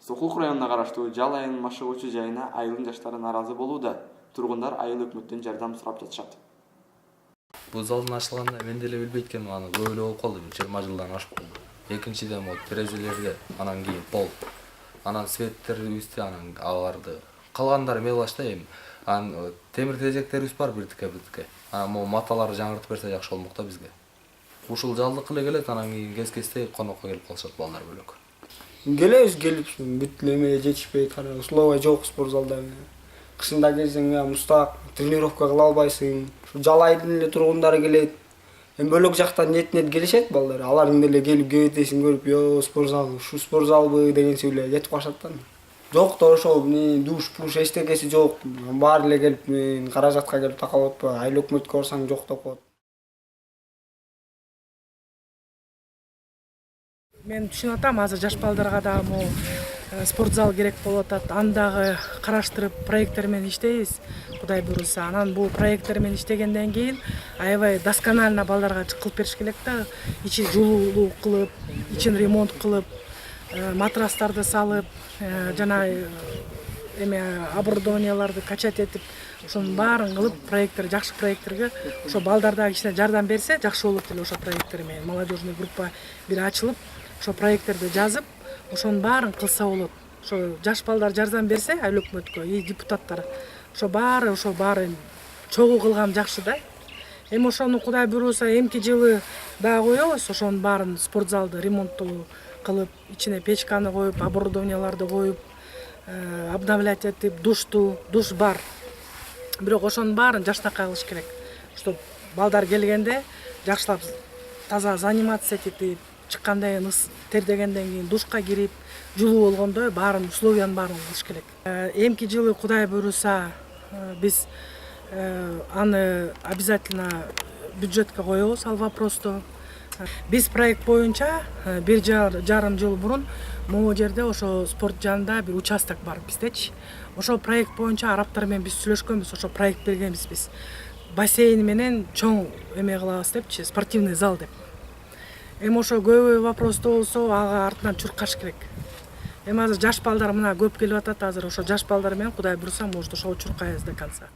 Сокулук районуна караштуу Жал айылынын машыгуучу жайына айылдын жаштары нааразы болууда. Тургундар айыл өкмөттөн жардам сурап жатышат. Бул залдын ачылганына мен деле билбейт экенмин, аны көп эле болуп калды, 20 жылдан ашып калды. Экинчиден могу терезелерди, анан кийин пол, анан светтерибизди, анан аларды. Калгандары мелочь да эми. Анан темир терезектерибиз бар биртике. Анан могу маталарды жаңыртып берсе жакшы болмок да бизге. Ушул жалдык эле келет, анан кийин кез-кезде конокко келип калышат балдар бөлөк. Келебиз, келип бүт эле жетишпейт, условия жок спортзалда. Кышында келсең мустак, тренировка кыла албайсың. Ушу Жал айылдын эле тургундары келет. Эми бөлөк жактан нет келишет балдар. Алардын деле келип кебетесин көрүп, "Йо, спортзал, ушу спортзалбы" деген сөйлөп кетип калышат да. Жок да ошол душ-пуш эчтекеси жок. Баары эле келип каражатка келип такалып атпайбы? Айыл өкмөткө барсаң жок деп коет. Мен түшүнүп атам, азыр жаш балдарга да могу спортзал керек болуп атат. Аны дагы караштырып, проекттер менен иштейбиз. Кудай буйруса, анан бул проекттер менен иштегенден кийин аябай досконально балдарга кылып бериш керек да. Ичи жылуулуу кылып, ичин ремонт кылып, матрастарды салып, жана оборудованияларды качать этип, ошонун баарын кылып, проекттер, жакшы проекттерге ошо балдар дагы кичине жардам берсе, жакшы болот эле ошо проекттер менен. Молодежный группа бир ачылып, ошо проекттерди жазып, ошонун баарын кылса болот. Ошо жаш балдар жардам берсе, айыл өкмөткө, и депутаттар, ошо баары чогуу кылган жакшы да. Эми ошону Кудай буйруса, эмки жылы дагы коебуз, ошонун баарын спортзалды ремонттоо кылып, ичине печканы коюп, оборудованияларды коюп, обновлять этип, душ бар. Бирок ошонун баарын жакшынакай кылыш керек. Чтоб балдар келгенде жакшылап таза заниматься этип, чыккандан кийин тердегенден кийин душка кирип, жылуу болгондо баарын условиянын баарын кылыш керек. Эмки жылы Кудай буйруса биз аны обязательно бюджетке коебуз ал вопросту. Биз проект боюнча 1,5 жыл мурун могу жерде ошо спорт жанында бир участок бар биздечи. Ошол проект боюнча арабтар менен биз сүйлөшкөнбүз, ошо проект бергенбиз биз. Бассейн менен чоң кылабыз депчи, спортивный зал деп. Эми ошо көбү вопросту болсо, ага артынан чуркаш керек. Эми азыр жаш балдар мына көп келип атат, азыр ошо жаш балдар менен Кудай буйруса, может ошого чуркайбыз до конца.